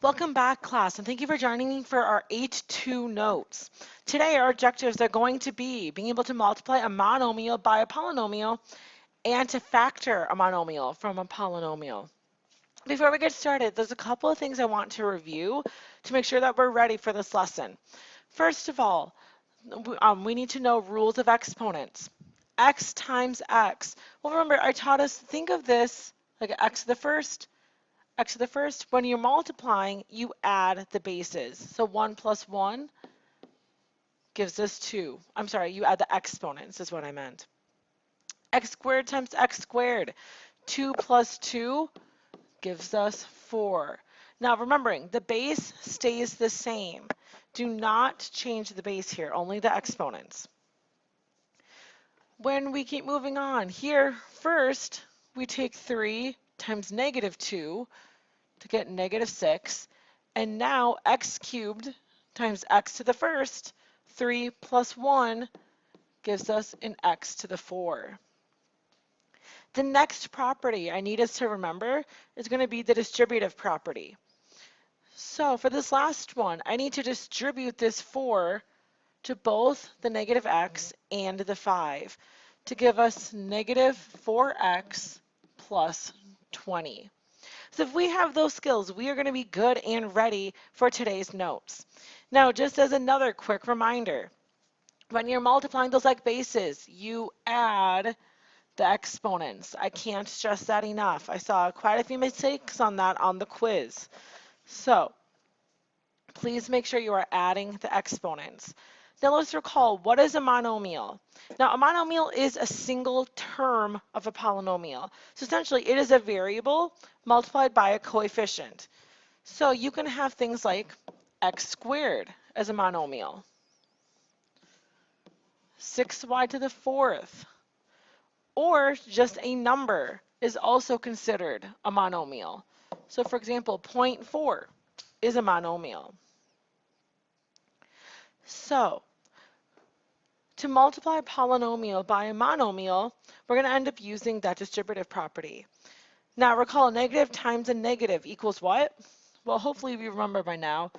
Welcome back, class, and thank you for joining me for our 8-2 notes. Today, our objectives are going to be being able to multiply a monomial by a polynomial and to factor a monomial from a polynomial. Before we get started, there's a couple of things I want to review to make sure that we're ready for this lesson. First of all, we need to know rules of exponents. X times x. Well, remember, I taught us, think of this like x to the first, x to the first. When you're multiplying, you add the bases. So 1 plus 1 gives us 2. I'm sorry, you add the exponents is what I meant. X squared times x squared. 2 plus 2 gives us 4. Now remembering, the base stays the same. Do not change the base here, only the exponents. When we keep moving on, here first we take 3 times negative 2 to get negative 6. And now x cubed times x to the first, 3 plus 1 gives us an x to the 4. The next property I need us to remember is going to be the distributive property. So for this last one, I need to distribute this 4 to both the negative x and the 5 to give us negative 4x plus 20. So if we have those skills, we are going to be good and ready for today's notes. Now, just as another quick reminder, when you're multiplying those like bases, you add the exponents. I can't stress that enough. I saw quite a few mistakes on that on the quiz. So please make sure you are adding the exponents. Now let's recall, what is a monomial? Now a monomial is a single term of a polynomial. So essentially it is a variable multiplied by a coefficient. So you can have things like x squared as a monomial, 6y to the fourth, or just a number is also considered a monomial. So for example, 0.4 is a monomial. So to multiply a polynomial by a monomial, we're going to end up using that distributive property. Now recall, a negative times a negative equals what? Well, hopefully you remember by now,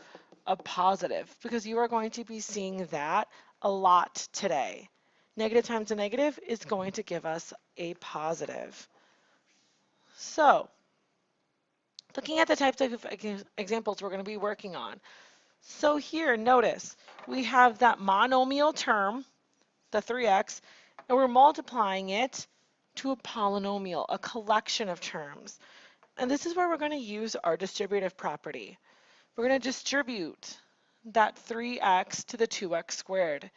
a positive, because you are going to be seeing that a lot today. Negative times a negative is going to give us a positive. So, looking at the types of examples we're going to be working on. So here, notice, we have that monomial term, the 3x, and we're multiplying it to a polynomial, a collection of terms. And this is where we're going to use our distributive property. We're going to distribute that 3x to the 2x squared.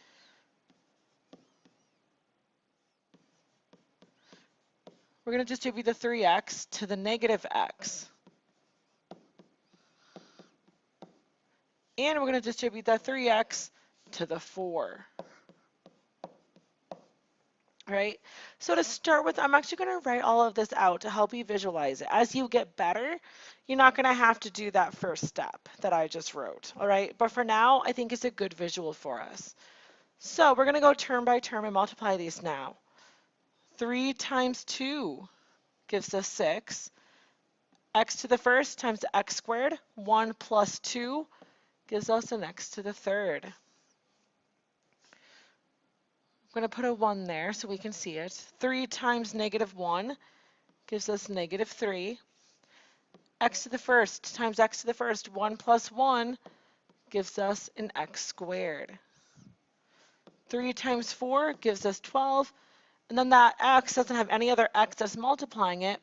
We're going to distribute the 3x to the negative x. And we're going to distribute that 3x to the 4. Right? So to start with, I'm actually going to write all of this out to help you visualize it. As you get better, you're not going to have to do that first step that I just wrote. All right? But for now, I think it's a good visual for us. So we're going to go term by term and multiply these now. 3 times 2 gives us 6. X to the first times x squared. 1 plus 2 gives us an x to the third. I'm going to put a 1 there so we can see it. 3 times negative 1 gives us negative 3. X to the first times x to the first. 1 plus 1 gives us an x squared. 3 times 4 gives us 12. And then that x doesn't have any other x that's multiplying it,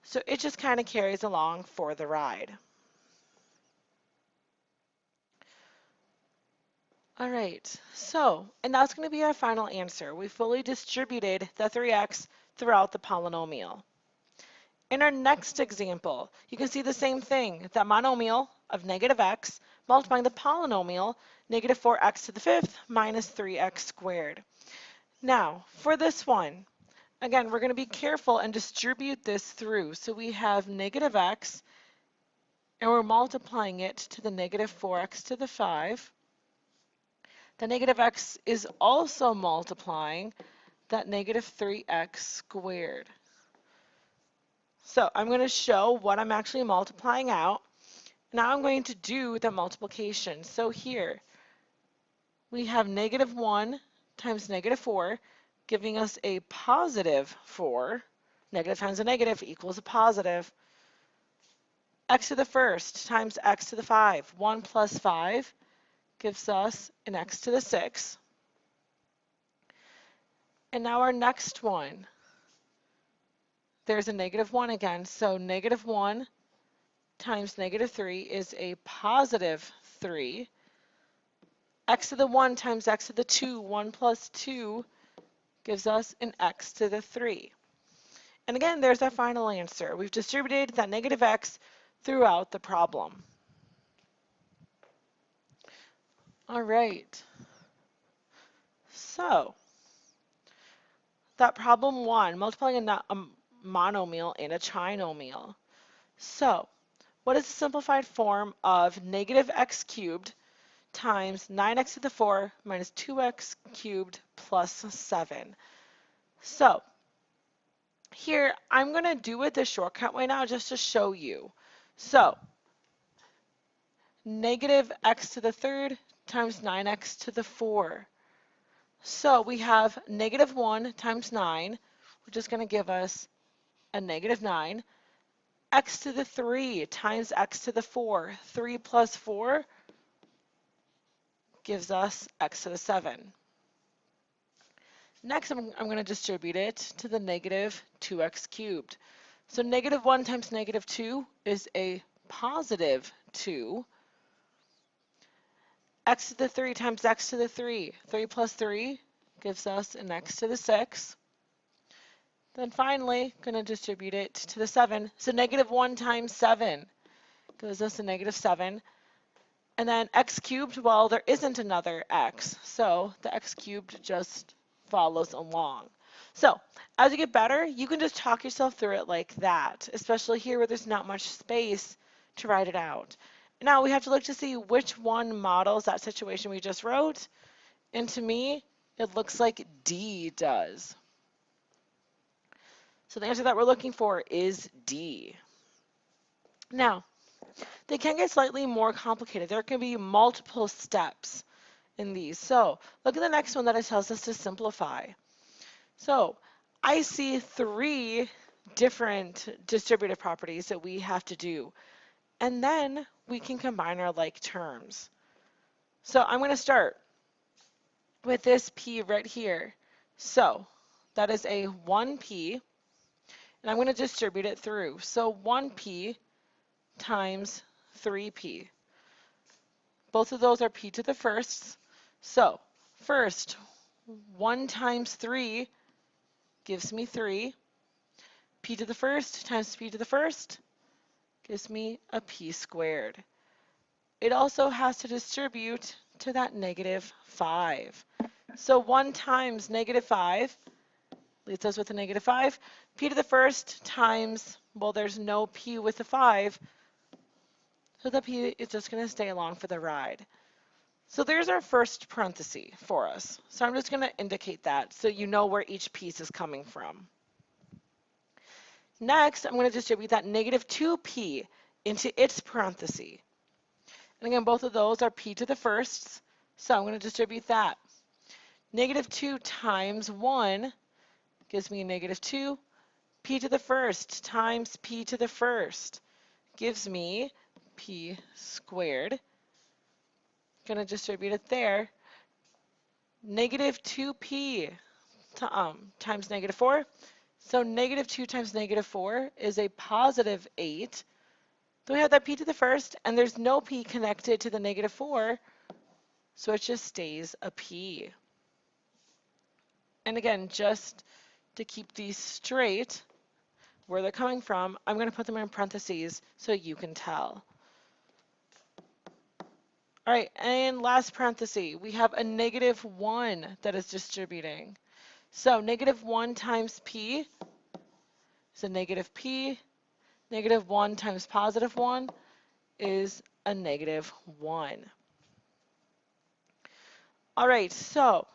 so it just kind of carries along for the ride. All right, so, and that's going to be our final answer. We fully distributed the 3x throughout the polynomial. In our next example, you can see the same thing, that monomial of negative x multiplying the polynomial negative 4x to the fifth minus 3x squared. Now, for this one, again, we're going to be careful and distribute this through. So we have negative x, and we're multiplying it to the negative 4x to the 5. The negative x is also multiplying that negative 3x squared. So I'm going to show what I'm actually multiplying out, Now I'm going to do the multiplication. So here we have negative 1 times negative 4, giving us a positive 4. Negative times a negative equals a positive. X to the first times x to the 5. 1 plus 5 gives us an x to the 6. And now our next one, there's a negative 1 again. So negative 1 times negative 3 is a positive 3. X to the 1 times x to the 2. 1 plus 2 gives us an x to the 3. And again, there's our final answer. We've distributed that negative x throughout the problem. All right. So that problem 1, multiplying a monomial and a trinomial. So what is the simplified form of negative x cubed times 9x to the 4 minus 2x cubed plus 7? So here, I'm going to do it the shortcut way now just to show you. So negative x to the third times 9x to the 4. So we have negative 1 times 9, which is going to give us a negative 9. X to the 3 times x to the 4. 3 plus 4 gives us x to the 7. Next, I'm going to distribute it to the negative 2x cubed. So negative 1 times negative 2 is a positive 2. X to the 3 times x to the 3. 3 plus 3 gives us an x to the 6. Then finally, going to distribute it to the 7. So negative 1 times 7 gives us a negative 7. And then x cubed, well, there isn't another x, so the x cubed just follows along. So as you get better, you can just talk yourself through it like that, especially here where there's not much space to write it out. Now we have to look to see which one models that situation we just wrote, and to me, it looks like D does. So the answer that we're looking for is D. Now, they can get slightly more complicated. There can be multiple steps in these. So look at the next one that it tells us to simplify. So I see 3 different distributive properties that we have to do. And then we can combine our like terms. So I'm going to start with this p right here. So that is a 1p, and I'm going to distribute it through. So 1p times 3p. Both of those are p to the first. So first, 1 times 3 gives me 3. P to the first times p to the first gives me a p squared. It also has to distribute to that negative 5. So 1 times negative 5 leaves us with a negative 5. P to the first times, well, there's no p with the 5, so the p is just going to stay along for the ride. So there's our first parenthesis for us. So I'm just going to indicate that so you know where each piece is coming from. Next, I'm going to distribute that negative 2p into its parenthesis. And again, both of those are p to the firsts, so I'm going to distribute that. Negative 2 times 1 gives me a negative 2. P to the first times p to the first gives me p squared. Going to distribute it there. Negative 2p times negative 4. So negative 2 times negative 4 is a positive 8. Then we have that p to the first, and there's no p connected to the negative 4, so it just stays a p. And again, just to keep these straight, where they're coming from, I'm going to put them in parentheses so you can tell. All right, and last parenthesis, we have a negative 1 that is distributing. So negative 1 times p is a negative p. Negative 1 times positive 1 is a negative 1. All right, so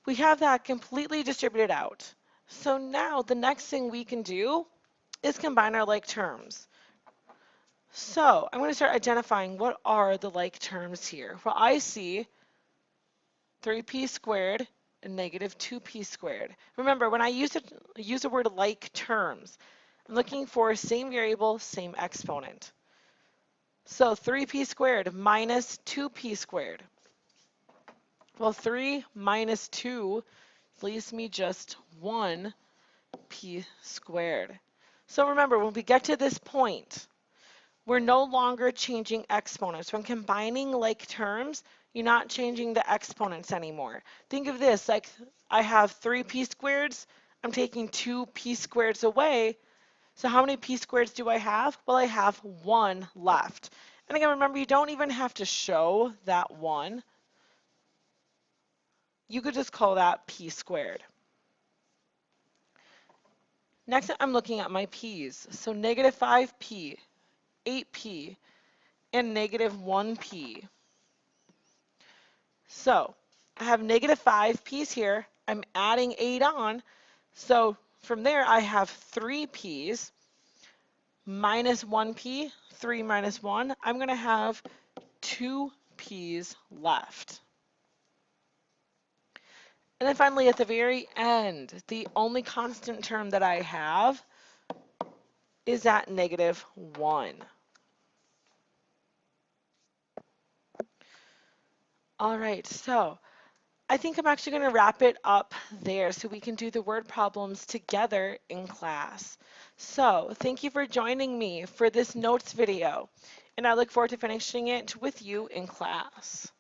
we have that completely distributed out. So now the next thing we can do is combine our like terms. So I'm going to start identifying what are the like terms here. Well, I see 3p squared and negative 2p squared. Remember, when I use the word like terms, I'm looking for same variable, same exponent. So 3p squared minus 2p squared. Well, 3 minus 2 leaves me just 1p squared. So remember, when we get to this point, we're no longer changing exponents. When combining like terms, you're not changing the exponents anymore. Think of this, like I have 3p squareds, I'm taking 2p squareds away. So how many p squareds do I have? Well, I have 1 left. And again, remember, you don't even have to show that 1. You could just call that p squared. Next, I'm looking at my p's. So negative 5p, 8p, and negative 1p. So I have negative 5p's here. I'm adding 8 on. So from there, I have 3p's minus 1p, 3 minus 1. I'm going to have 2p's left. And then finally, at the very end, the only constant term that I have is that negative 1. All right, so I think I'm actually going to wrap it up there so we can do the word problems together in class. So thank you for joining me for this notes video, and I look forward to finishing it with you in class.